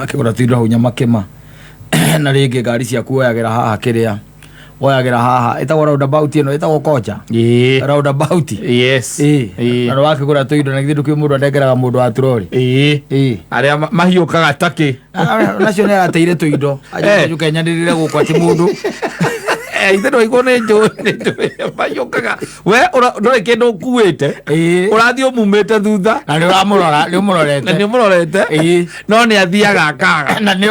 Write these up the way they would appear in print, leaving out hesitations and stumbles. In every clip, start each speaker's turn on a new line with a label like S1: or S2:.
S1: akigura tuindo hau Nyamakema na ringi ngari cia kuoyagira haha kiria woyagira haha itagwo roundabout ino itagwo Koja roundabout
S2: yes
S1: na wakigura tuindo na githu kwi mundu andengeraga mundu wa turori
S2: aria mahiukaga taki
S1: nacio ne arateire tuindo ajuke nyandirire gukwa ti mundu
S2: itendo igone njo mahiukaga we ndore kindu kuite urathi umumete thutha
S1: na ni uramurora ni umurorete
S2: no ni athiaga akaga
S1: na ni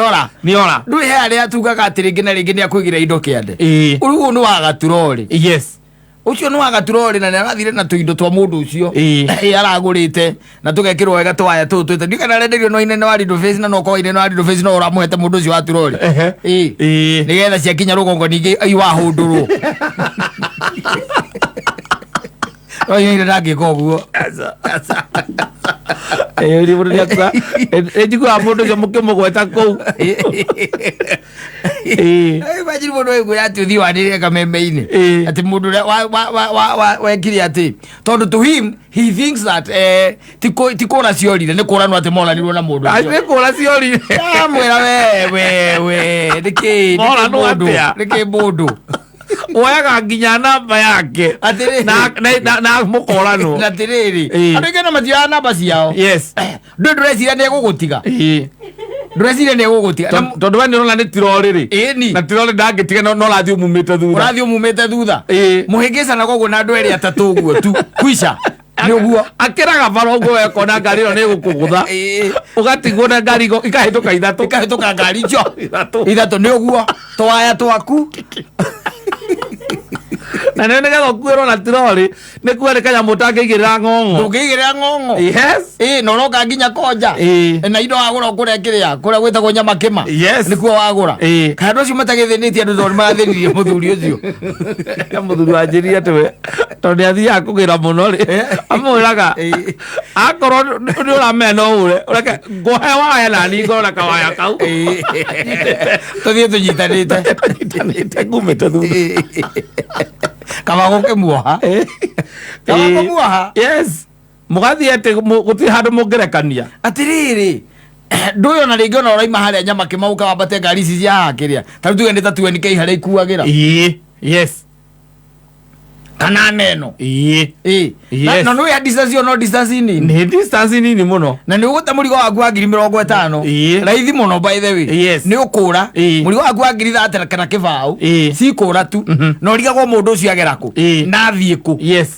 S1: ora ndui he aria tugaga atiringi na ringi ni akuigira indo kiande urugu ni waga turori
S2: yes
S1: ucio ni waga turori na narathire na tuindo twa mundu ucio aragurite na tugekirwo wega twaya twete ndikana renderio no inene wa Rido Face na no ko inene wa Rido Face no uramuhete mundu ucio wa turori nigetha cia kinya rugongo ningi wa hunduru oyo ire ndangika uguo
S2: eri mundu yakwa ejigwa mundu ucio mukimugweta kou
S1: imagine mundu uyu ati uthi wanire kameme-ini ati mundu wa kiri ati tondu to him he thinks that tikura ciorire ni kuranu ati moranirwo na mundu
S2: ni kura ciorire
S1: mwira we niki mundu
S2: oyaga nginya namba yake na mukorano
S1: na tiriri andikena matia namba ciao
S2: yes
S1: ndureciria ni gugutiga ndureciria ni gugutiga
S2: tondu we nirona ni tiroriri na tirori ndangitiga no rathi umumite thutha muhingisa na gogo na andu eri atatu uguo tu kwisha ni uguo akiraga baro uguo ekona ngari ino ni gukugutha ugatigwo na ngari ikahituka
S1: ikahituka ngari icio ithatu ni uguo twaya twaku
S2: na nene getho kwiro na tirori ni kwere kanya mutangigirira ngongo
S1: ndungigirira ngongo
S2: yes
S1: no roka nginya Koja na indo agura kuria kiria kuria gwitagwo Nyamakema
S2: yes
S1: nikuo wagura kana ndu cio matagithinitie andu tondu marathinirie muthuri ucio
S2: muthuri wanjirie atiwe tondu athia kugira muno ri amwiraga akorwo ni uramena ure ureke ngohe waya na ni ngora kawaya kau
S1: tuthie tunyitanite
S2: ngumite thutha
S1: kama gukimuoha
S2: yes mugathi ati guti handu mungerekania
S1: atiriri nduyo na ringi ona uraima haria Nyamakema uka wambate ngari ici cia hakiria tari tuge ni ta 20k haria ikuagira
S2: yes
S1: kana neno na no ya distance no distance
S2: ni distance nini muno
S1: na ni uguta murigo waku wa 50 raithi muno by the way ni ukura murigo waku wa 30 kana kibao si kura tu no rigagwo mundu ucio agera ku na thie ku
S2: yes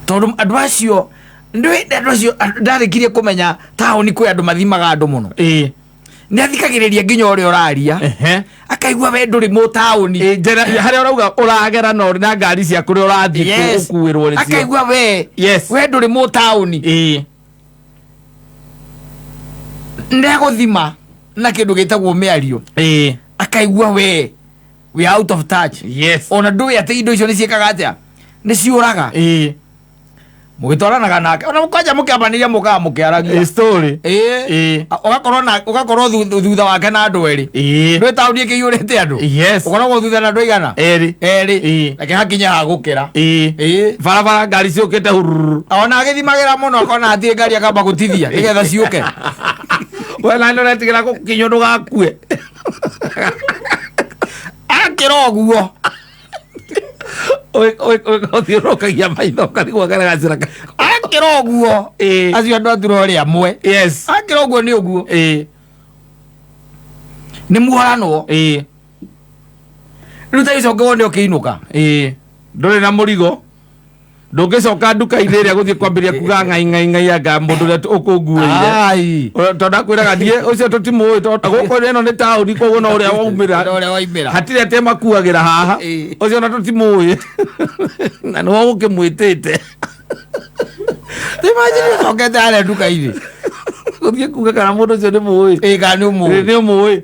S1: tondu andu acio ndarikirie kumenya taoni kwi andu mathimaga andu muno ni athikagiriria nginya uria uraria akaigua we nduri mu taoni
S2: haria urauga uragera no na ngari cia kuri urathi ukuwirwo ri cio
S1: akaigua we nduri mu taoni ndeguthima na kindu gitagwo miario akaigua we out of touch ona ndu ati indo icio ni ciekaga atia ni ciuraga mugitwaranaga nake ona mukaja mukiambaniria mukaga mukiaragia
S2: story
S1: ugakorwo thutha wake na andu eri ndwe tauni ikiyurite andu ukoragwo thutha na andu igana eri lake hakinya hagukira barabara ngari ciukite hururu ona agithimagira muno akona athie ngari akamba gutithia nigetha ciuke
S2: we na ndo retigira gukinyo ndugakue
S1: akira oguo
S2: othirokagia maitho karigwo garagacira
S1: akira oguo acio andu aturori amwe akira oguo ni oguo ni muharano riu ta icoke wone ukiinuka
S2: nduri na murigo ndungicoka nduka-ini iria guthie kwambiria kuga ngai anga mundu uria ukunguire tondu akwiraga nie ucio tutimui guku ino ni tauni koguo no uria waumira hatiri ati makuagira haha ucio na tutimui na no gukimwitite
S1: imagine cokete aria nduka-ini
S2: guthie kuga kana mundu ucio ni mui
S1: kana ni mui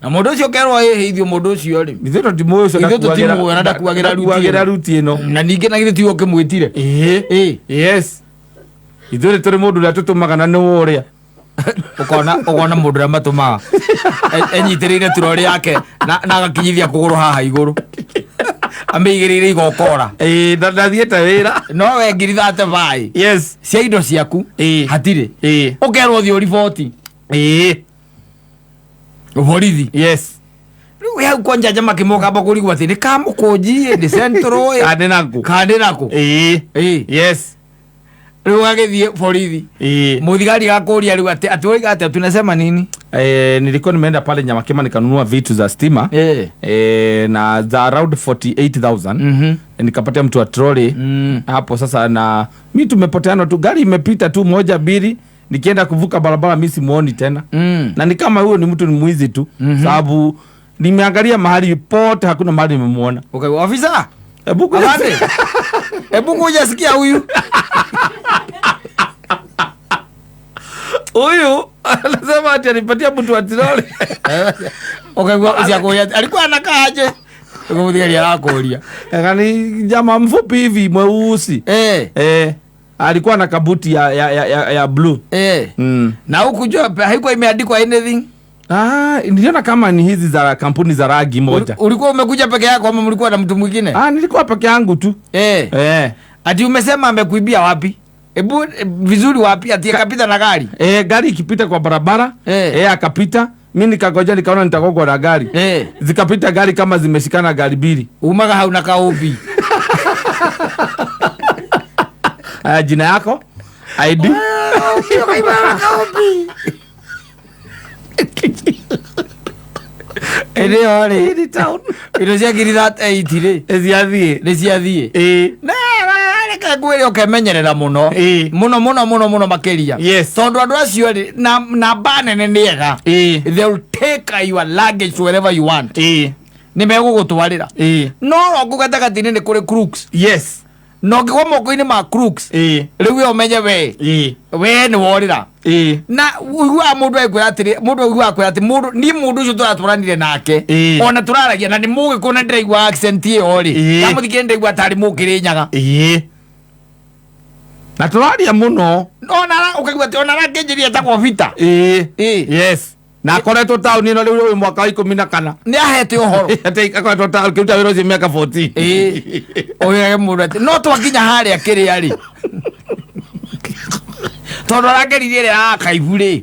S1: na mundu ucio kerwo hithio mundu ucio ri
S2: ithu tutimui ucio
S1: na ndakuagira
S2: ruti ino
S1: na ningi na githio ukimwitire
S2: yes ithu ri turi mundu uria tutumaga na ni uria
S1: ukona mundu uria matumaga enyitirire turori yake na agakinyithia kuguru haha iguru ameigirire igokora
S2: ndathiete wira
S1: no we ngiritha vai
S2: yes
S1: cia indo ciaku hatire ukerwo thio riboti borithi
S2: yes
S1: riu hau kwa njanja makimoka bakuri ati ni kamukunji ni centro kande naku
S2: yes
S1: riu agithie borithi muthigari gakuria riu ati oiga ati tunasema nini
S2: nilikuwa nimeenda pale Nyamakema nikanunua vitu za stima na za around 48,000 nikapatia mtu wa trolley hapo sasa, na mimi tumepoteana tu, gari imepita tu moja mbili, nikienda kuvuka barabara mimi simuoni tena na ni kama huyo ni mtu ni mwizi tu sababu nimeangalia mahali pote hakuna mahali nimemuona.
S1: Okay, officer hebu kuja sikia huyu
S2: anasema ati alipatia mtu wa trolley.
S1: Okay, usiakoya alikuwa anakaaje? Ngomuthigari arakuria.
S2: Ngani jamaa mfupi hivi mweusi. Alikuwa na kabuti ya blue.
S1: Na hukujua haikuwa imeandikwa anything?
S2: Niliona kama ni hizi za kampuni za rangi moja.
S1: Ulikuwa umekuja peke yako ama mlikuwa na mtu mwingine?
S2: Nilikuwa peke yangu tu.
S1: Ati umesema amekuibia wapi? Ebu vizuri wapi? Ati akapita na gari?
S2: Gari ikipita kwa barabara, akapita. Mimi nikagoja nikaona nitakogwa na gari. Zikapita gari kama zimeshikana gari mbili.
S1: Umaga hauna kaupi.
S2: Jina yako? ID?
S1: Sio kaibara kaupi. Ere town. Iracia giritha 8 ri. Eziathie. Na kagwire okemenyerera muno. Muno makeria. Tondu andu acio ri na banene ni ega. They will take your luggage wherever you want. Ni megugutwarira. No rongo gatagati ni kuri crooks.
S2: Yes.
S1: No ngigwa moko-ini ma crooks. Riu yo menye we ni worira. Na uigua mundu aikwira atiri mundu ni mundu ucio turatwaranire nake ona turaragia na ni mugi kuna ndiraigua accent iyo ri kamuthikire ndiraigua tari mukirinyaga
S2: na turaria muno
S1: ona ukaigua ati ona rakenjiria ta vita
S2: yes na koretwo tauni ino riu mwaka wa 14
S1: ni ahete uhoro
S2: ati akoretwo tauni kiruta wira ucio miaka 14
S1: oya mundu ati no twakinya haria kiria ri tondu rakeririe akaiburi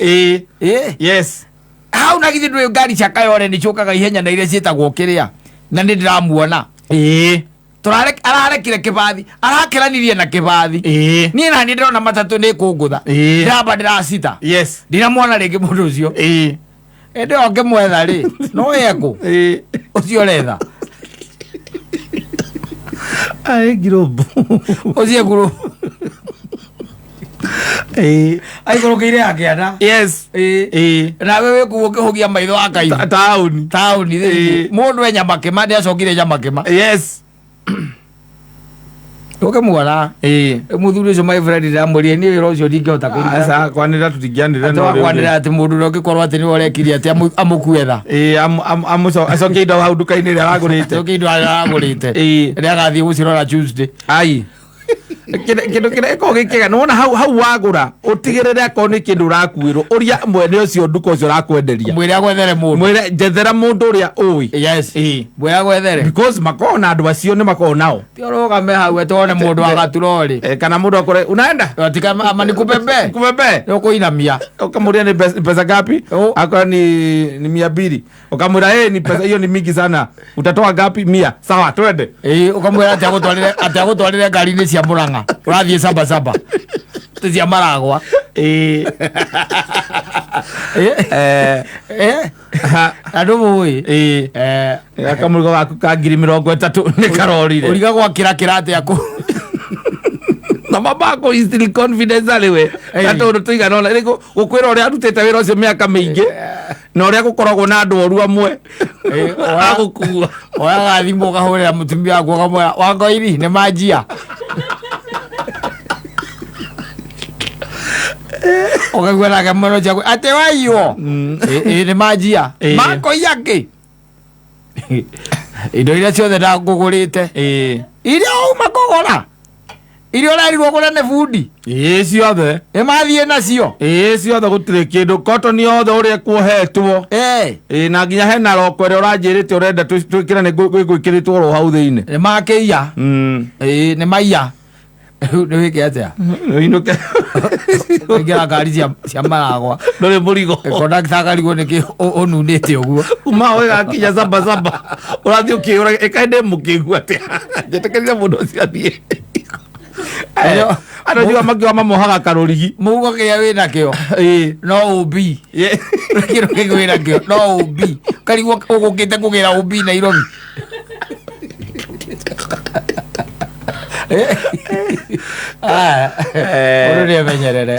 S2: yes
S1: hau nagithi ndwe ngari cia kayore ni cokaga ihenya na iria cietagwo kiria na ni ndiramuona ararekire kibathi arakeranirie na kibathi ni na ni ndona matatu ni kungutha ndamba ndiracita ndiramuona ringi mundu ucio ende onge mwetha ri no yeko ucio retha
S2: girobu
S1: ucio guru aikorokeire yake ana na wewe kuokehogia maitho akaiva tauni mundu Nyamakema ndi acokire Nyamakema oke muona muthuri ucio my friend ndamurie ni wira ucio ndingehota
S2: kuruta kwanira tutingianira
S1: no kwanira ati mundu no gikorwo ati ni orekirie ati amukuetha
S2: acoke indo hau nduka-ini ria aragurite
S1: acoke indo aragurite ria agathie gucirora Tuesday kindu kireko gikega nona hau wagura utigirire ko ni kindu rakuirwo uria mwene ucio nduka ucio rakwenderia mwire agwethere mundu
S2: mwire njethera mundu uria ui
S1: mwire agwethere
S2: because makona andu acio ni makonao
S1: ti orogame hau etone mundu agaturori
S2: kana mundu akore unaenda
S1: atika ama nikupembe ukuinamia
S2: ukamuria ni pesa gapi akora ni 200 ukamwira ni pesa hiyo ni mingi sana utatoa gapi 100 sawa twende
S1: ukamwira ati agutwarire ngari ni cia Murang'a urathie saba tia maragwa andu mui
S2: akamurigo gaku ka 30 ni karorire
S1: uriga gwakira kirate aku
S2: na mabako is still confidence aliwe ata undu tuigana ona riko gukwira uria arutite wira ucio miaka mingi na uria gukoragwo na andu oru amwe agukua
S1: oya thimbo kahurira mutumia waku kamwe wangoiri ni majia okagwera kamano chako ate wayo ni majia mako yake indo iria ciothe ndakugurite iria uma kugura irio rarirwo kå ne bundi
S2: ciothe
S1: mathiä nacio
S2: ciothe gå tirä kä ndå kotoni yothe å rä a kuohetwo na nginya hena roko ä rä a å ranjä rä te å renda twä kä ra nä gwä kä rä two ro hau thä inä
S1: nä makä iya nä maiya nä wä kä atä ingä ra ngari cia maragwa
S2: ndå rä må rigo
S1: kondakarigwo nä kä å nunä te å guo
S2: kuma å gakinya cambacamba å rathiä å kä å ra ä kaä ndä må kä gu atä njä tä kä rire må ndå å cio athiä andå njiga makiuga mamohaga karå
S1: mugo kä a wä nakä o no å mbi kä rå kä wä nakä o no å mbi karigwo å gå kä te kå gä ra å mbi Nairobi å rå rä emenyerere